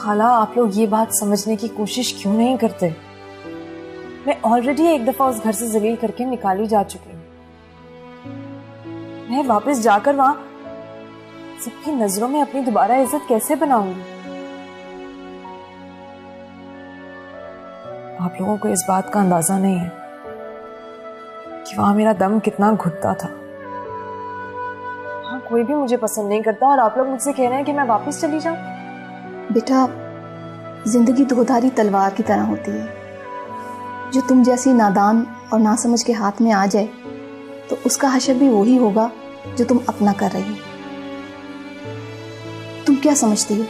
खाला, आप लोग ये बात समझने की कोशिश क्यों नहीं करते? मैं ऑलरेडी एक दफा उस घर से जलील करके निकाली जा चुकी हूँ। मैं वापस जाकर वहां सबकी नजरों में अपनी दोबारा इज्जत कैसे बनाऊंगी? आप लोगों को इस बात का अंदाजा नहीं है कि वहां मेरा दम कितना घुटता था। हाँ, कोई भी मुझे पसंद नहीं करता और आप लोग मुझसे कह रहे हैं कि मैं वापस चली जाऊं। बेटा, जिंदगी दोधारी तलवार की तरह होती है। जो तुम जैसी नादान और नासमझ के हाथ में आ जाए तो उसका हशर भी वही होगा जो तुम अपना कर रही हो। तुम क्या समझती हो,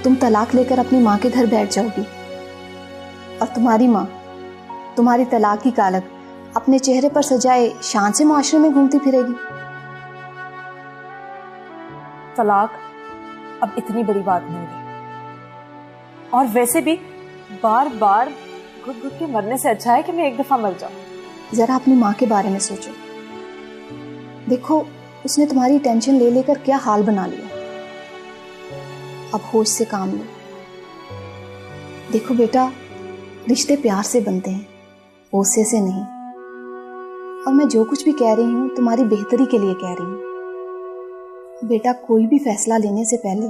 तुम तलाक लेकर अपनी माँ के घर बैठ जाओगी और तुम्हारी माँ तुम्हारी तलाक की कालक अपने चेहरे पर सजाए शान से मुआशरे में घूमती फिरेगी? तलाक अब इतनी बड़ी बात नहीं रही, और वैसे भी बार बार घुट घुट के मरने से अच्छा है कि मैं एक दफा मर जाऊं। जरा अपनी माँ के बारे में सोचो। देखो, उसने तुम्हारी टेंशन ले लेकर क्या हाल बना लिया। अब होश से काम लो। देखो बेटा, रिश्ते प्यार से बनते हैं, गुस्से से नहीं। और मैं जो कुछ भी कह रही हूँ तुम्हारी बेहतरी के लिए कह रही हूँ। बेटा, कोई भी फैसला लेने से पहले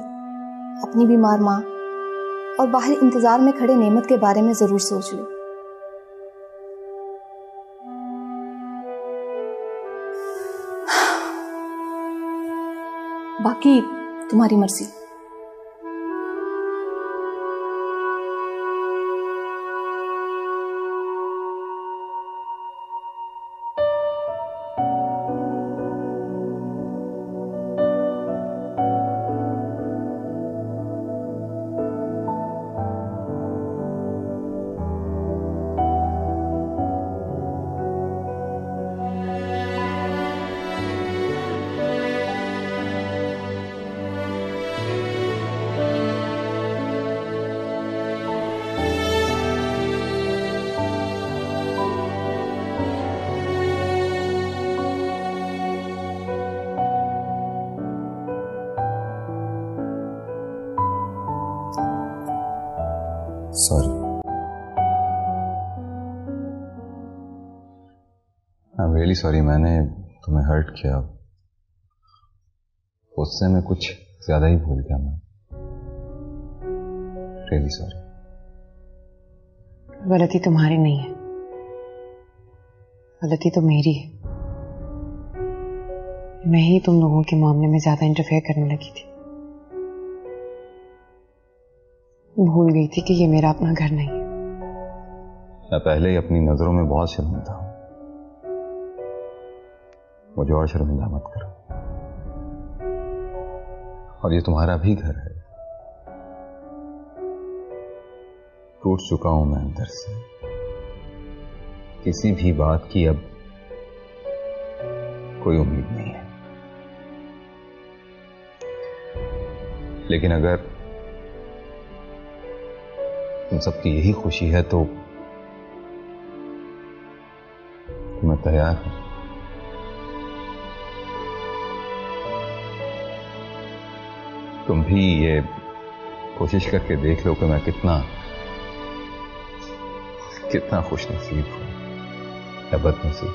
अपनी बीमार माँ और बाहर इंतजार में खड़े नेमत के बारे में जरूर सोच लो। बाकी तुम्हारी मर्जी। Sorry, I am really sorry. मैंने तुम्हें हर्ट किया, उससे मैं कुछ ज्यादा ही भूल गया। मैं रियली सॉरी। गलती तुम्हारी नहीं है, गलती तो मेरी है। मैं ही तुम लोगों के मामले में ज्यादा इंटरफेयर करने लगी थी। भूल गई थी कि ये मेरा अपना घर नहीं है। मैं पहले ही अपनी नजरों में बहुत शर्मिंदा हूं, मुझे और शर्मिंदा मत करो। और ये तुम्हारा भी घर है। टूट चुका हूं मैं अंदर से, किसी भी बात की अब कोई उम्मीद नहीं है। लेकिन अगर तुम सबकी यही खुशी है तो मैं तैयार हूं। तुम भी ये कोशिश करके देख लो कि मैं कितना खुशनसीब हूं या बदनसीब।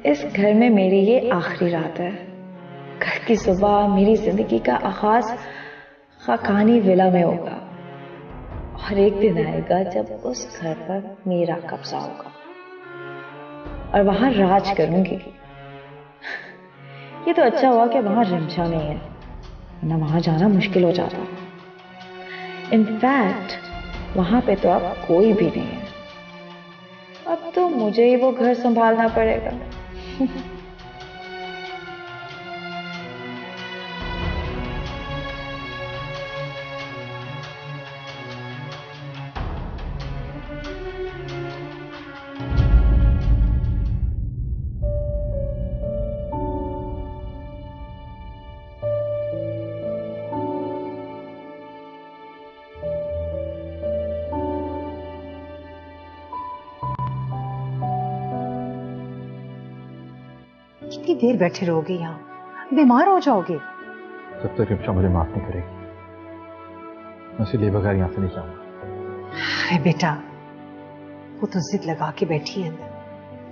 इस घर में मेरी ये आखिरी रात है। कल की सुबह मेरी जिंदगी का आगाज खाकानी विला में होगा और एक दिन आएगा जब उस घर पर मेरा कब्जा होगा और वहां राज करूंगी। ये तो अच्छा हुआ कि वहां रिमशा नहीं है, वरना वहां जाना मुश्किल हो जाता। इनफैक्ट वहां पे तो अब कोई भी नहीं है। अब तो मुझे ही वो घर संभालना पड़ेगा। कितनी देर बैठे रहोगे यहाँ? बीमार हो जाओगे। जब तक रिम्शा मुझे माफ नहीं करेगी मैं उसे लिए बगैर यहाँ से नहीं जाऊंगा। अरे बेटा, वो तो जिद लगा के बैठी है अंदर,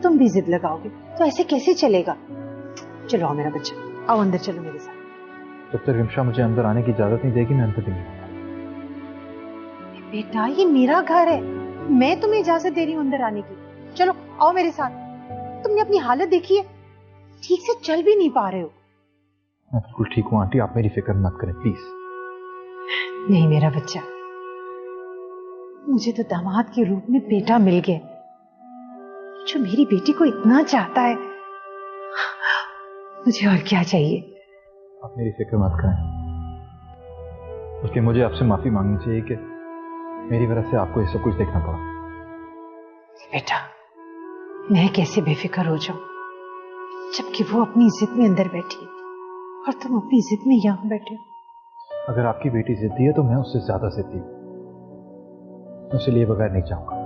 तुम भी जिद लगाओगे तो ऐसे कैसे चलेगा? चलो आओ मेरा बच्चा, आओ अंदर चलो मेरे साथ। जब तक रिम्शा मुझे अंदर आने की इजाजत नहीं देगी मैं अंदर भी नहीं आऊंगा। बेटा ये मेरा घर है, मैं तुम्हें इजाजत दे रही हूँ अंदर आने की। चलो आओ मेरे साथ। तुमने अपनी हालत देखी है, ठीक से चल भी नहीं पा रहे हो। मैं बिल्कुल ठीक हूँ आंटी, आप मेरी फिक्र मत करें प्लीज। नहीं मेरा बच्चा, मुझे तो दामाद के रूप में बेटा मिल गया जो मेरी बेटी को इतना चाहता है। मुझे और क्या चाहिए? आप मेरी फिक्र मत करें, बल्कि मुझे आपसे माफी मांगनी चाहिए कि मेरी वजह से आपको ये सब कुछ देखना पड़ा। बेटा मैं कैसे बेफिक्र हो जाऊं जबकि वो अपनी इज्जत में अंदर बैठी है और तुम अपनी इज्जत में यहां बैठे हो। अगर आपकी बेटी जिद्दी है तो मैं उससे ज्यादा जिद्दी हूं, मैं उसे लिए बगैर नहीं जाऊंगा।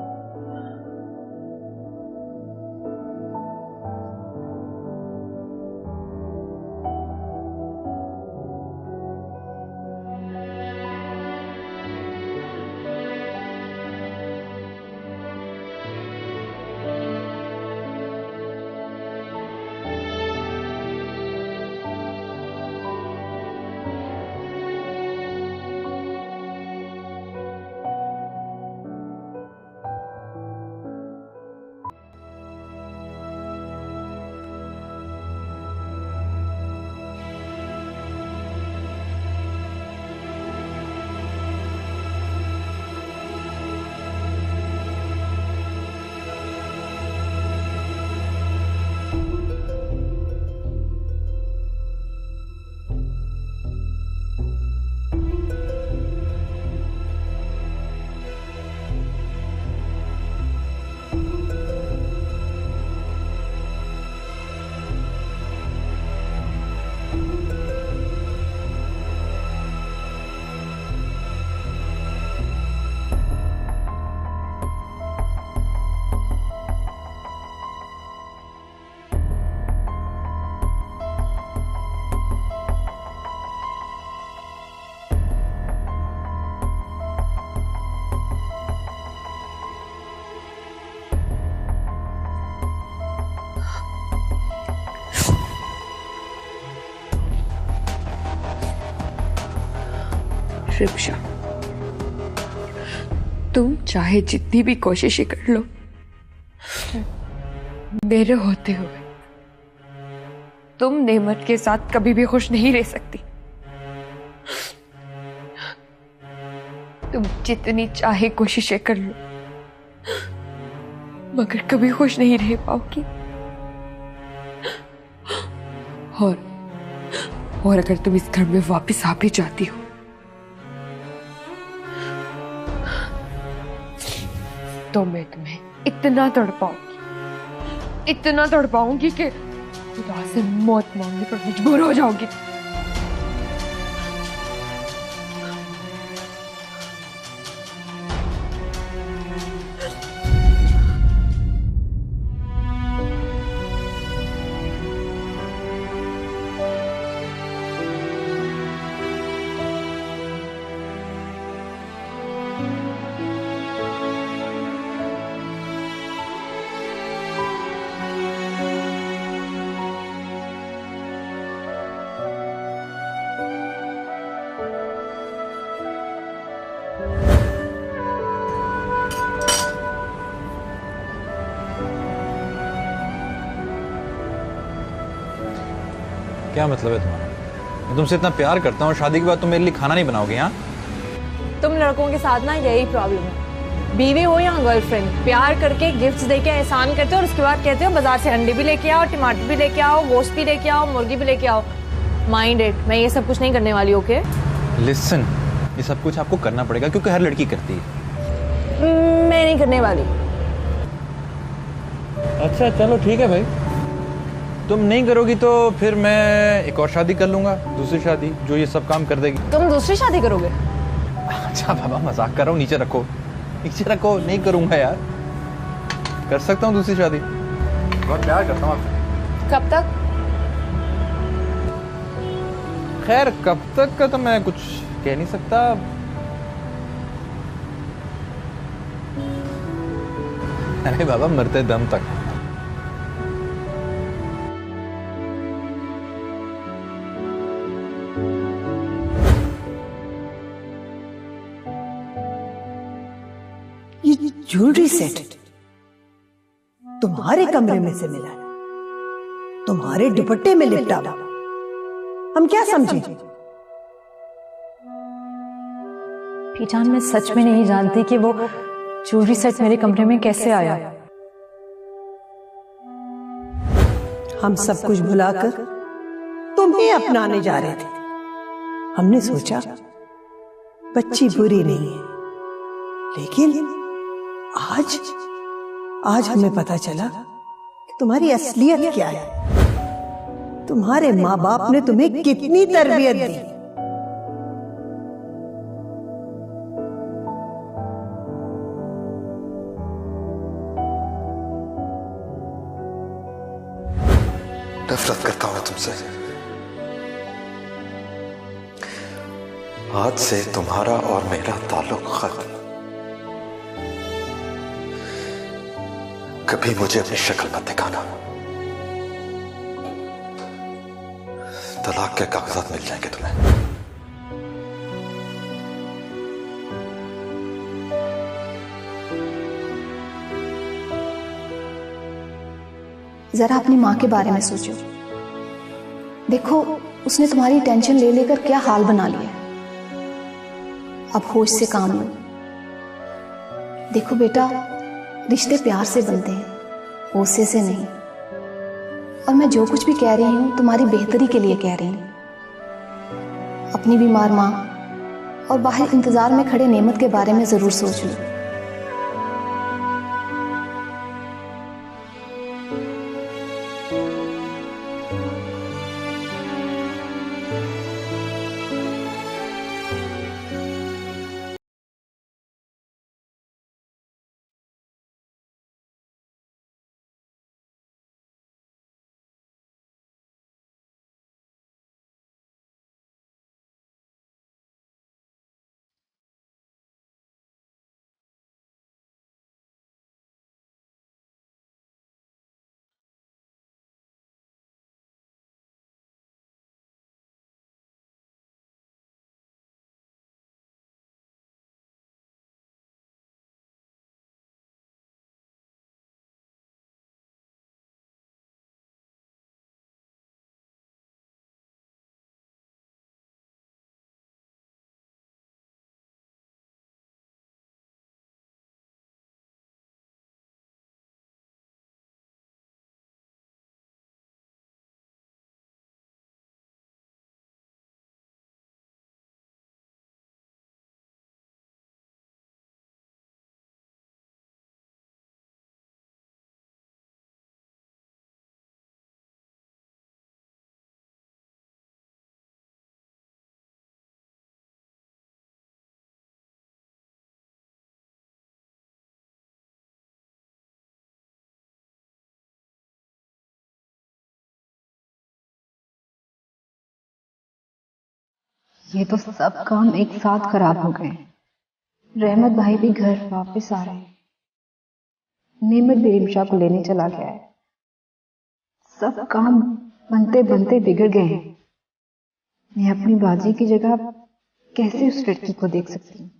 रिम्शा, तुम चाहे जितनी भी कोशिशें कर लो, मेरे होते हुए तुम नेमत के साथ कभी भी खुश नहीं रह सकती। तुम जितनी चाहे कोशिशें कर लो मगर कभी खुश नहीं रह पाओगी। और अगर तुम इस घर में वापस आ भी जाती हो तो मैं तुम्हें इतना तड़पाऊंगी कि खुदा से मौत मांगने पर मजबूर हो जाओगी। क्या मतलब है तुम्हारा? मैं तुमसे इतना प्यार करता हूँ, शादी के बाद तुम मेरे लिए खाना नहीं बनाओगे? यहाँ तुम लड़कों के साथ ना यही प्रॉब्लम है, बीवी हो या गर्लफ्रेंड, प्यार करके गिफ्ट्स देके एहसान करते हो और उसके बाद कहते हो बाजार से अंडे भी लेके आओ, टमाटर भी लेके आओ, गोश्त भी लेके आओ, मुर्गी भी लेके आओ। माइंड इट, मैं ये सब कुछ नहीं करने वाली। ओके लिसन, ये सब कुछ आपको करना पड़ेगा क्योंकि हर लड़की करती है। मैं नहीं करने वाली। अच्छा चलो ठीक है भाई, तुम नहीं करोगी तो फिर मैं एक और शादी कर लूंगा, दूसरी शादी जो ये सब काम कर देगी। तुम दूसरी शादी करोगे? अच्छा बाबा मजाक कर रहा हूँ, नीचे रखो नीचे रखो। नहीं करूंगा यार, कर सकता हूँ दूसरी शादी, बहुत प्यार करता हूँ आपसे। कब तक? खैर कब तक का तो मैं कुछ कह नहीं सकता। अरे बाबा, मरते दम तक। ये ज्वेलरी सेट तुम्हारे कमरे में से मिला है, तुम्हारे दुपट्टे में लिपटा हुआ। हम क्या समझे? पीचान, मैं सच में नहीं जानती कि वो ज्वेलरी सेट मेरे कमरे में कैसे आया। हम सब कुछ भुलाकर तुम्हें अपनाने जा रहे थे। हमने सोचा बच्ची बुरी नहीं है, लेकिन आज हमें पता चला कि तुम्हारी असलियत क्या है। तुम्हारे माँ बाप ने तुम्हें कितनी तरबियत दी। नफरत करता हूं तुमसे। आज से तुम्हारा और मेरा ताल्लुक खत्म। कभी मुझे अपनी शक्ल मत दिखाना। तलाक के कागजात मिल जाएंगे तुम्हें। जरा अपनी माँ के बारे में सोचो। देखो, उसने तुम्हारी टेंशन ले लेकर क्या हाल बना लिया है। अब होश से काम लो। देखो बेटा, रिश्ते प्यार से बनते हैं, गुस्से से नहीं। और मैं जो कुछ भी कह रही हूं तुम्हारी बेहतरी के लिए कह रही हूं। अपनी बीमार माँ और बाहर इंतजार में खड़े नेमत के बारे में जरूर सोच लो। ये तो सब काम एक साथ खराब हो गए। रहमत भाई भी घर वापस आ रहे हैं, नेमत भी रिमशा को लेने चला गया है। सब काम बनते बनते बिगड़ गए हैं। मैं अपनी बाजी की जगह कैसे उस लड़की को देख सकती हूँ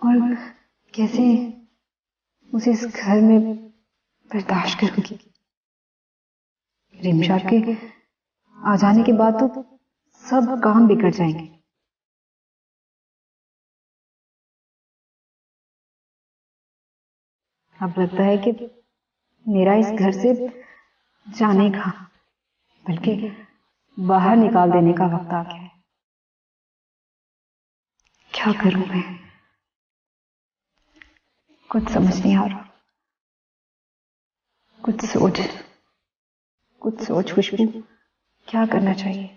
और कैसे उसे इस घर में बर्दाश्त करूंगी। रिमशा के आ जाने के बाद तो सब काम बिगड़ जाएंगे। अब लगता है कि मेरा इस घर से जाने का बल्कि बाहर निकाल देने का वक्त आ गया है। क्या करूं मैं? कुछ समझ नहीं आ रहा। कुछ सोच खुशबू, क्या करना चाहिए?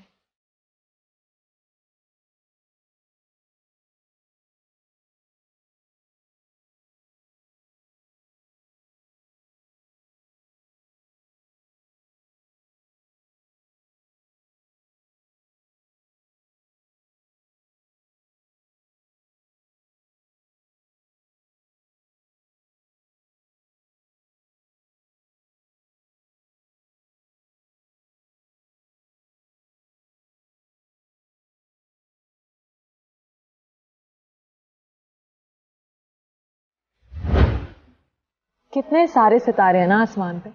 कितने सारे सितारे हैं ना आसमान पे।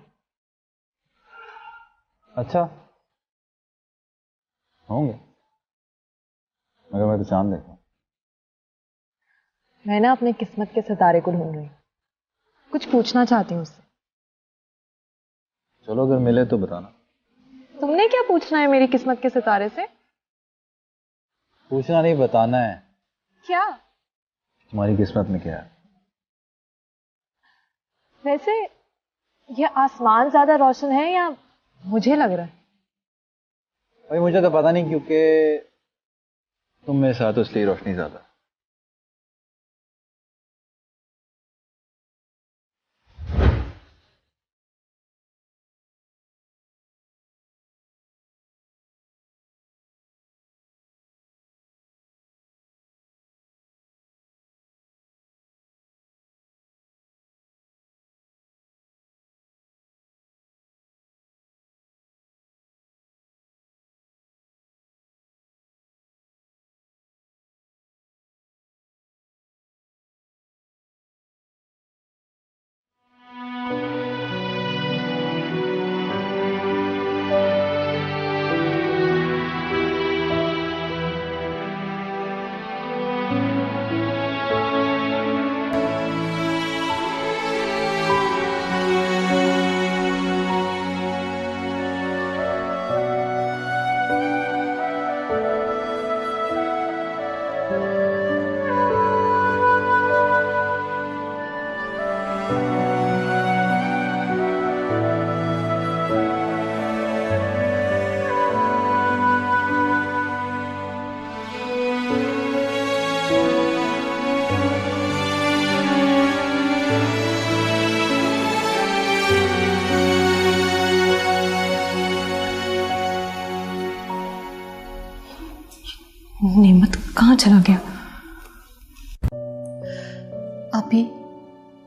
अच्छा होंगे, मगर मैं तो चांद देखा। मैं ना अपने किस्मत के सितारे को ढूंढ रही हूँ, कुछ पूछना चाहती हूँ उससे। चलो अगर मिले तो बताना। तुमने क्या पूछना है मेरी किस्मत के सितारे से? पूछना नहीं, बताना है। क्या? तुम्हारी किस्मत में क्या है? वैसे ये आसमान ज्यादा रोशन है या मुझे लग रहा है? भाई मुझे तो पता नहीं, क्योंकि तुम मेरे साथ हो इसलिए रोशनी ज्यादा। नेमत कहाँ चला गया? अभी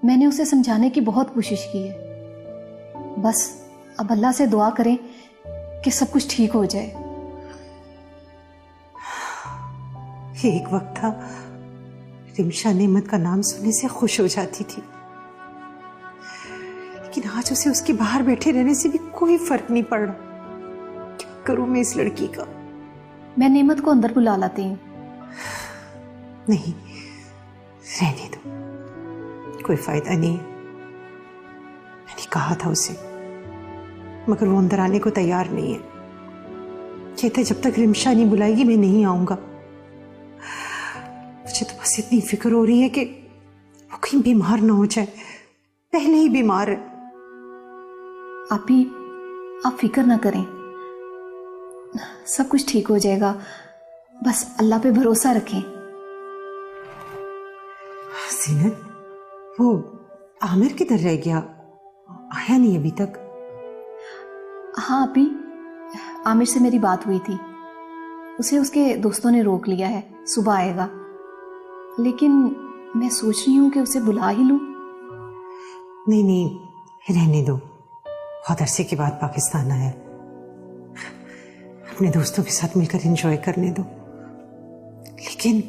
मैंने उसे समझाने की बहुत कोशिश की है, बस अब अल्लाह से दुआ करें कि सब कुछ ठीक हो जाए। एक वक्त था रिमशा नेमत का नाम सुनने से खुश हो जाती थी, लेकिन आज उसे उसके बाहर बैठे रहने से भी कोई फर्क नहीं पड़ रहा। क्या करूं मैं इस लड़की का? मैं नेमत को अंदर बुला लाती हूँ। नहीं, रहने दो, कोई फायदा नहीं है। मैंने कहा था उसे, मगर वो अंदर आने को तैयार नहीं है। कहते जब तक रिमशा नहीं बुलाएगी मैं नहीं आऊंगा। मुझे तो बस इतनी फिक्र हो रही है कि वो कहीं बीमार ना हो जाए, पहले ही बीमार है। आप फिक्र ना करें, सब कुछ ठीक हो जाएगा, बस अल्लाह पे भरोसा रखें। जीनत, वो आमिर किधर रह गया? आया नहीं अभी तक? हाँ अभी आमिर से मेरी बात हुई थी, उसे उसके दोस्तों ने रोक लिया है, सुबह आएगा। लेकिन मैं सोच रही हूँ कि उसे बुला ही लूं। नहीं नहीं, रहने दो, बहुत अरसे के बाद पाकिस्तान आया, अपने दोस्तों के साथ मिलकर एंजॉय करने दो। लेकिन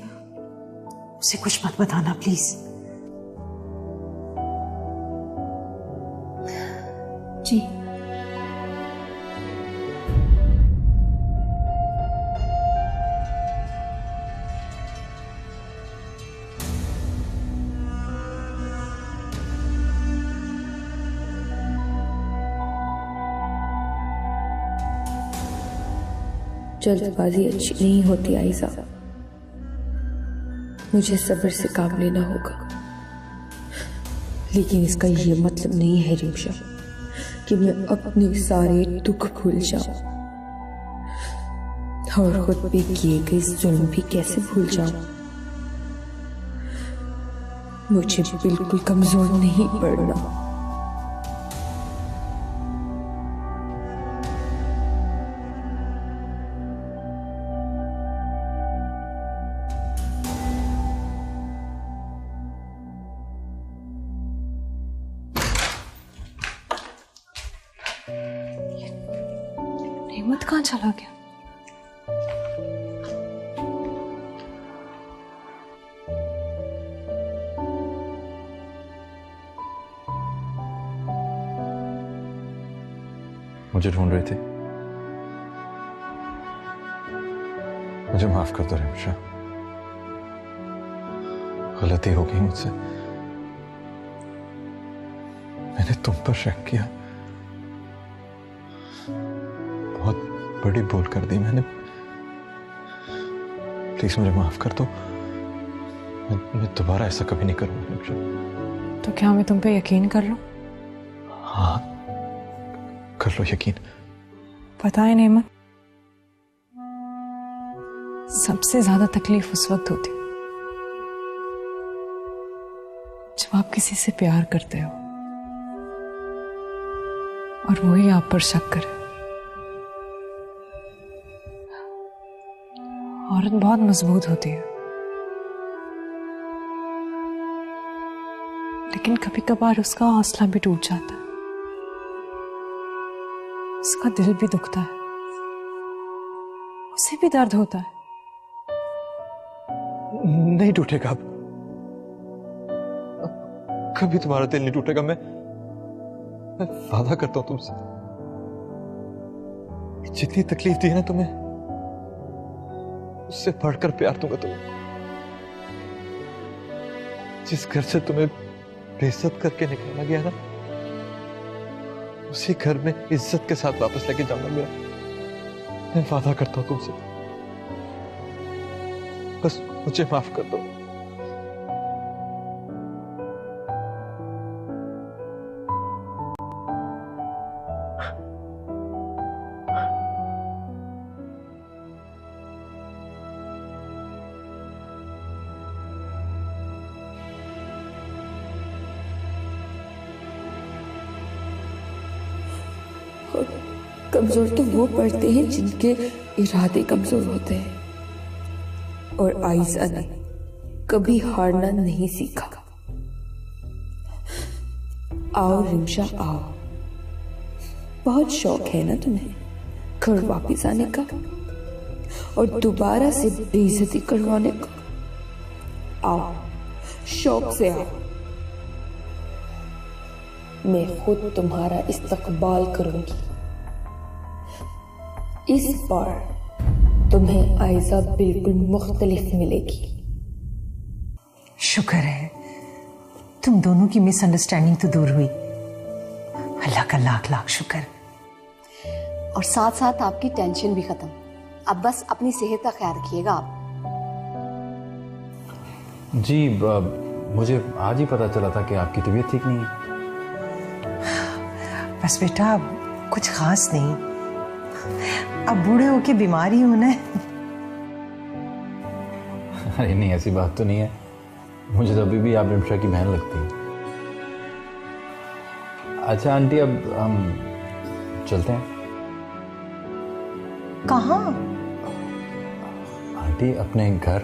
उसे कुछ मत बताना प्लीज। जी जल्दबाजी अच्छी नहीं होती आयशा, मुझे सब्र से काम लेना होगा। लेकिन इसका ये मतलब नहीं है रिमशा कि मैं अपने सारे दुख भूल जाऊं और खुद पे किए गए जुल्म भी कैसे भूल जाऊं। मुझे बिल्कुल कमजोर नहीं पड़ना। नेमत कहाँ चला गया? मुझे ढूंढ रही थी। मुझे माफ कर दो रिमशा, गलती हो गई मुझसे। मैंने तुम पर शक किया, बहुत बड़ी भूल कर दी मैंने। प्लीज मुझे माफ कर दो। मैं दोबारा ऐसा कभी नहीं करूंगा रिमशा। तो क्या मैं तुम पे यकीन कर लूं? हाँ, कर लो यकीन। पता है नेमत, सबसे ज्यादा तकलीफ उस वक्त होती जब आप किसी से प्यार करते हो और वही आप पर शक करे। औरत बहुत मजबूत होती है, लेकिन कभी कभार उसका हौसला भी टूट जाता है, उसका दिल भी दुखता है, उसे भी दर्द होता है। नहीं टूटेगा अब कभी तुम्हारा दिल नहीं टूटेगा। मैं वादा करता हूं तुमसे, जितनी तकलीफ दी है ना तुम्हें, उससे बढ़कर प्यार दूंगा तुम्हें। जिस घर से तुम्हें बेइज्जत करके निकाला गया ना, उसी घर में इज्जत के साथ वापस लेके जाऊंगा मेरा। मैं वादा करता हूं तुमसे, बस मुझे माफ कर दो। कमजोर तो वो पड़ते हैं जिनके इरादे कमजोर होते हैं, और आयशा ने कभी हारना नहीं सीखा। आओ रिमशा आओ, बहुत शौक है ना तुम्हें घर वापस आने का और दोबारा से बेइज्जती करवाने का। आओ, शौक से आओ, मैं खुद तुम्हारा इस्तकबाल करूंगी। इस बार तुम्हें आयशा बिल्कुल मुख्तलिफ मिलेगी। शुक्र है तुम दोनों की मिसअंडरस्टैंडिंग तो दूर हुई। अल्लाह का लाख लाख शुक्र। और साथ साथ आपकी टेंशन भी खत्म। अब बस अपनी सेहत का ख्याल रखिएगा आप। जी, मुझे आज ही पता चला था कि आपकी तबीयत ठीक नहीं है। बस बेटा कुछ खास नहीं, अब बूढ़े होके बीमारी होना है। अरे नहीं, ऐसी बात तो नहीं है। मुझे तो अभी भी आप रिमशा की बहन लगती है। अच्छा आंटी, अब हम चलते हैं। कहाँ? आंटी अपने घर।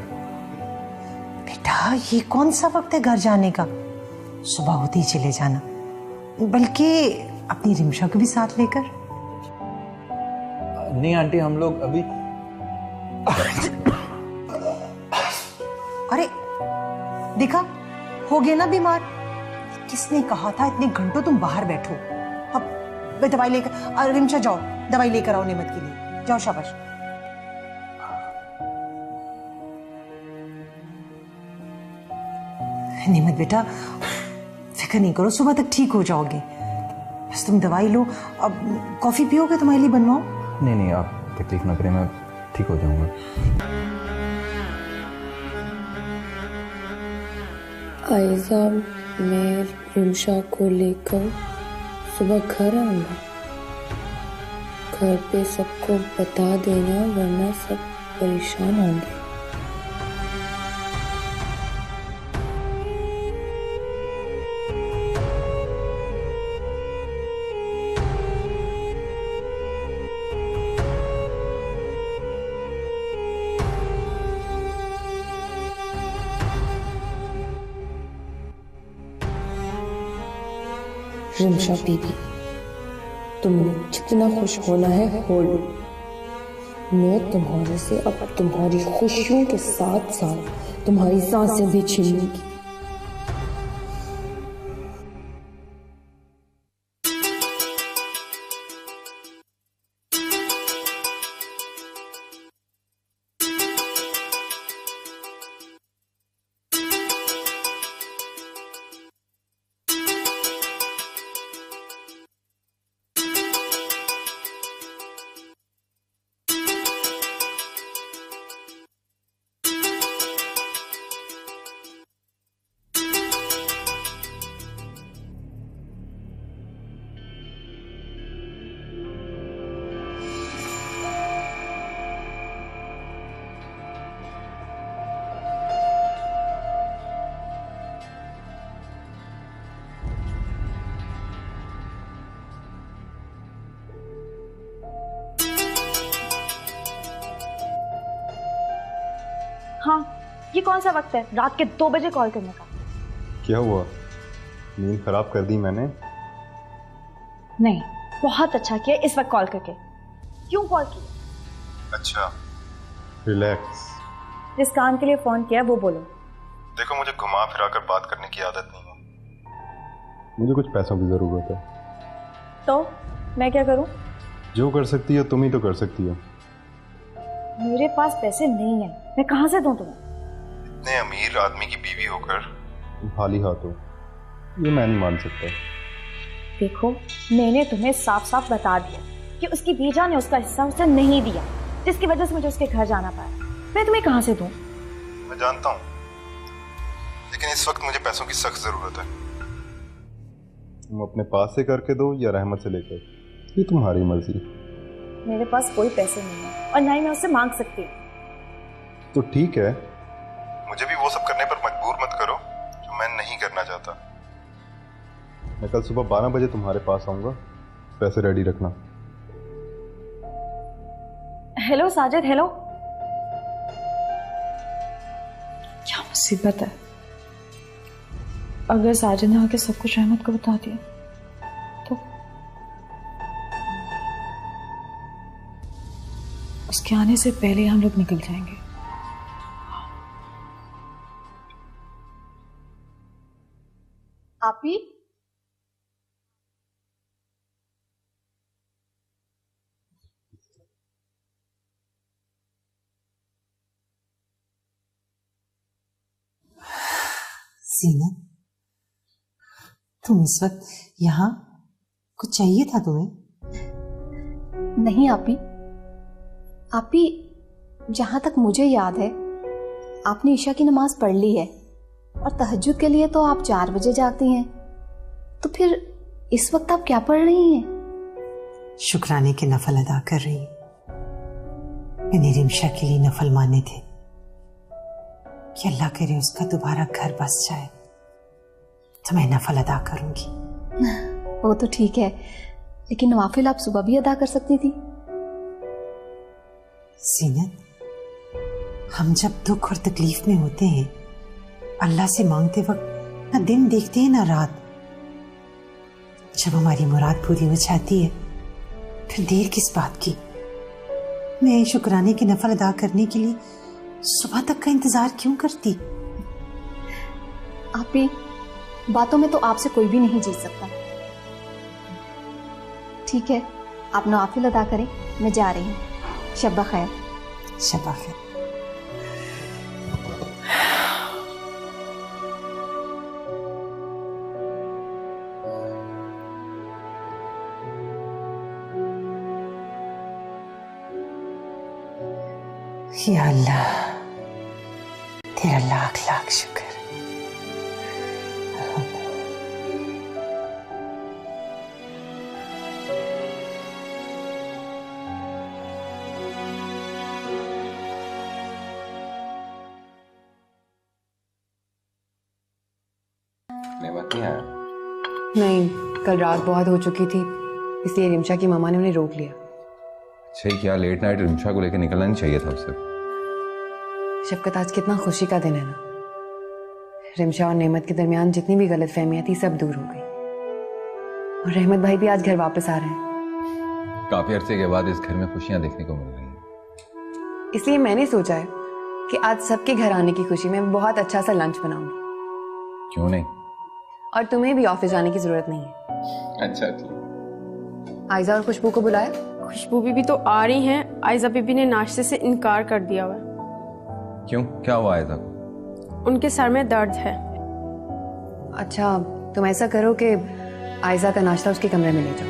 बेटा ये कौन सा वक्त है घर जाने का? सुबह होते ही चले जाना, बल्कि अपनी रिमशा को भी साथ लेकर। नहीं आंटी, हम लोग अभी अरे देखा, हो गए ना बीमार। किसने कहा था इतने घंटों तुम बाहर बैठो? अब दवाई लेकर, रिमशा जाओ दवाई लेकर आओ नेमत के लिए। जाओ शाबाश। नेमत बेटा फिक्र नहीं करो, सुबह तक ठीक हो जाओगे। बस तुम दवाई लो। अब कॉफी पियोगे? तुम्हारे लिए बनवाओ? नहीं नहीं, आप तकलीफ ना करें, मैं ठीक हो जाऊंगा। आयशा, मैं रिमशा को लेकर सुबह घर आऊंगा। घर पे सबको बता देना, वरना सब परेशान होंगे। रिमशा बीबी, तुमने जितना खुश होना है हो लो। मैं तुम्हारे से अब तुम्हारी खुशियों के साथ साथ तुम्हारी सांसें भी छीन लूंगी। ये कौन सा वक्त है रात के 2 बजे कॉल करने का? क्या हुआ, नींद खराब कर दी मैंने? नहीं, बहुत अच्छा किया इस वक्त कॉल करके। क्यों कॉल किया? अच्छा, रिलैक्स। जिस काम के लिए फोन किया वो बोलो। देखो, मुझे घुमा फिरा कर बात करने की आदत नहीं है। मुझे कुछ पैसों की जरूरत है। तो मैं क्या करूं? जो कर सकती हो तुम ही तो कर सकती हो। मेरे पास पैसे नहीं है, मैं कहां से दूं तुम्हें? इतने अमीर आदमी की बीवी होकर तुम खाली हाथ हो, ये मैं नहीं मान सकता। देखो, मैंने तुम्हें साफ साफ बता दिया कि उसकी बीजा ने उसका हिस्सा उसे नहीं दिया, जिसकी वजह से मुझे उसके घर जाना पड़ा। मैं तुम्हें कहां से दूं? मैं जानता हूँ, लेकिन इस वक्त मुझे पैसों की सख्त जरूरत है। तुम अपने पास से करके दो या रहमत से लेकर, ये तुम्हारी मर्जी। मेरे पास कोई पैसे नहीं है और ना ही मैं उससे मांग सकती हूँ। तो ठीक है, मुझे भी वो सब करने पर मजबूर मत करो जो मैं नहीं करना चाहता। मैं कल सुबह 12 बजे तुम्हारे पास आऊंगा, पैसे रेडी रखना। Hello Sajid, hello. क्या मुसीबत है? अगर साजिद ने आके सब कुछ रहमत को बता दिया तो उसके आने से पहले हम लोग निकल जाएंगे। आप ही सीनत, तुम इस वक्त यहाँ? कुछ चाहिए था तुम्हें? नहीं आप ही जहां तक मुझे याद है आपने ईशा की नमाज पढ़ ली है और तहज्जुद के लिए तो आप 4 बजे जागती हैं, तो फिर इस वक्त आप क्या पढ़ रही हैं? शुक्राने के नफल अदा कर रही। मैंने रिमशा के लिए नफल माने थे कि अल्लाह करे उसका दोबारा घर बस जाए, तो मैं नफल अदा करूंगी। वो तो ठीक है, लेकिन नवाफिल आप सुबह भी अदा कर सकती थी। सीनत, हम जब दुख और तकलीफ में होते हैं, अल्लाह से मांगते वक्त ना दिन देखते हैं ना रात। जब हमारी मुराद पूरी हो जाती है, फिर देर किस बात की? मैं शुक्राने के नफल अदा करने के लिए सुबह तक का इंतजार क्यों करती? आप ही बातों में तो आपसे कोई भी नहीं जीत सकता। ठीक है, आप नवाफिल अदा करें, मैं जा रही हूँ। शब्बा खैर। शब्बा खैर। या अल्लाह, तेरा लाख लाख शुक्र। नेमत नहीं आया? नहीं, कल रात बहुत हो चुकी थी, इसलिए रिमशा की मामा ने उन्हें रोक लिया। अच्छा, क्या लेट नाइट रिमशा को लेकर निकलना नहीं चाहिए था उसे? शफकत, आज कितना खुशी का दिन है ना। रिमशा और नेमत के दरमियान जितनी भी गलत फहमियां थी सब दूर हो गई, और रहमत भाई भी आज घर वापस आ रहे हैं। काफी अरसे के बाद इस घर में खुशियां देखने को मिल रही हैं। इसलिए मैंने सोचा है कि आज सबके घर आने की खुशी में बहुत अच्छा सा लंच बनाऊंगी। क्यों नहीं? और तुम्हें भी ऑफिस जाने की जरूरत नहीं है। अच्छा ठीक। आयजा और खुशबू को बुलाया? खुशबू बीबी तो आ रही हैं, आयजा बीबी ने नाश्ते से इनकार कर दिया हुआ। क्यों, क्या हुआ आयजा को? उनके सर में दर्द है। अच्छा, तुम ऐसा करो कि आयजा का नाश्ता उसके कमरे में ले जाओ।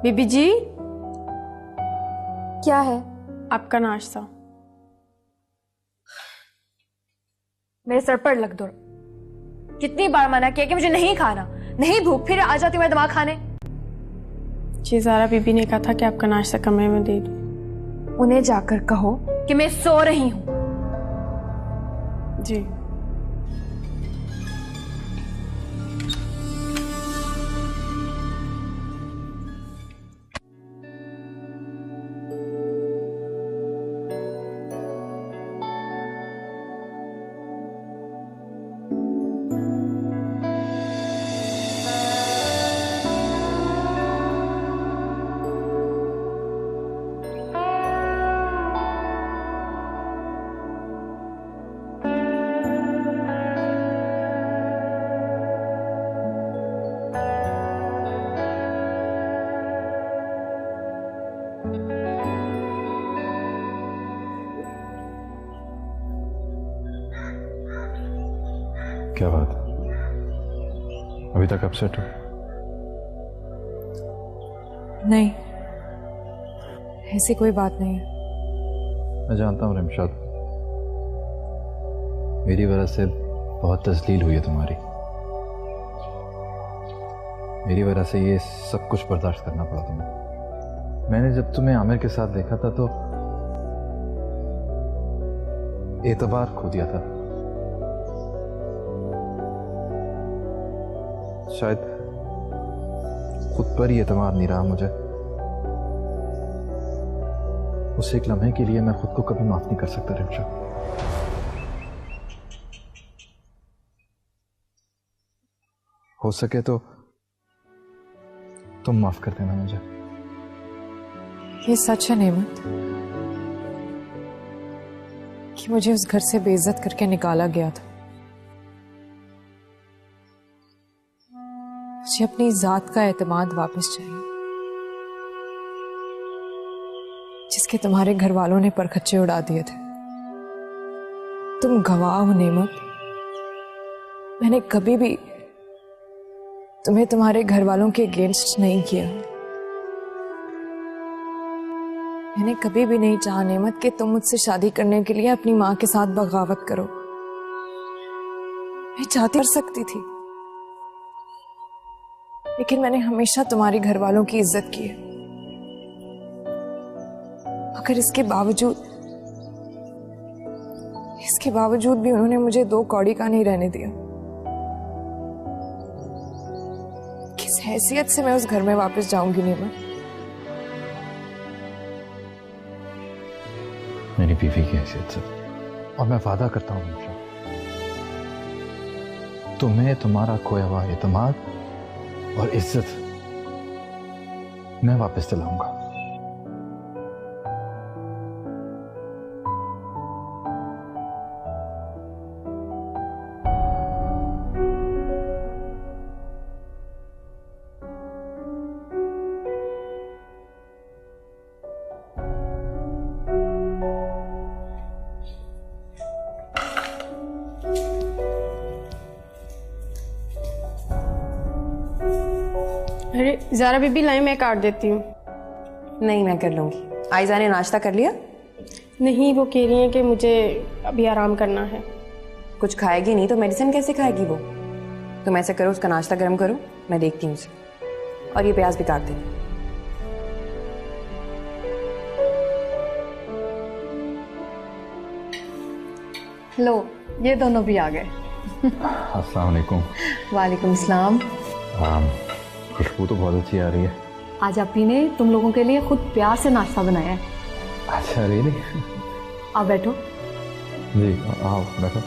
बीबी जी, क्या है? आपका नाश्ता। मेरे सर पर लग दो। कितनी बार मना किया कि मुझे नहीं खाना, नहीं भूख, फिर आ जाती मेरा दिमाग खाने। जी, ज़ारा बीबी ने कहा था कि आपका नाश्ता कमरे में दे दूं। उन्हें जाकर कहो कि मैं सो रही हूं। जी। क्या बात, अभी तक अपसेट हो? नहीं, ऐसी कोई बात नहीं है। मैं जानता हूँ रिमशाद, मेरी वजह से बहुत तजलील हुई है तुम्हारी। मेरी वजह से ये सब कुछ बर्दाश्त करना पड़ा तुम्हें। मैंने जब तुम्हें आमिर के साथ देखा था तो एतबार खो दिया था। शायद खुद पर ही एतमाद नहीं रहा मुझे। उस एक लम्हे के लिए मैं खुद को कभी माफ नहीं कर सकता रिमशा। हो सके तो तुम माफ कर देना मुझे। ये सच है नेमत कि मुझे उस घर से बेइज्जत करके निकाला गया था। मुझे अपनी जात का एतमाद वापस चाहिए जिसके तुम्हारे घर वालों ने परखच्चे उड़ा दिए थे। तुम गवाह हो नेमत, मैंने कभी भी तुम्हें तुम्हारे घर वालों के अगेंस्ट नहीं किया। मैंने कभी भी नहीं चाहा नेमत कि तुम मुझसे शादी करने के लिए अपनी माँ के साथ बगावत करो। मैं चाहती कर सकती थी, लेकिन मैंने हमेशा तुम्हारे घर वालों की इज्जत की है। मगर इसके बावजूद भी उन्होंने मुझे 2 कौड़ी का नहीं रहने दिया। किस हैसियत से मैं उस घर में वापस जाऊंगी नेमत? मेरी बीवी की हैसियत से। और मैं वादा करता हूं रिमशा, तुम्हें तुम्हारा खोया हुआ एतमाद और इज्जत मैं वापस दिलाऊंगा। अरे ज़ारा बीबी लाई, मैं काट देती हूँ। नहीं, मैं कर लूँगी। आयजा ने नाश्ता कर लिया? नहीं, वो कह रही हैं कि मुझे अभी आराम करना है। कुछ खाएगी नहीं तो मेडिसिन कैसे खाएगी वो? तुम ऐसे करो, उसका नाश्ता गर्म करो, मैं देखती हूँ उसे। और ये प्याज भी काट देना। लो, ये दोनों भी आ गए। अस्सलाम वालेकुम। वालेकुम सलाम। खुशबू तो बहुत अच्छी आ रही है। आज अपनी ने तुम लोगों के लिए खुद प्यार से नाश्ता बनाया है। अच्छा, रियली? आप बैठो। जी आओ बैठो।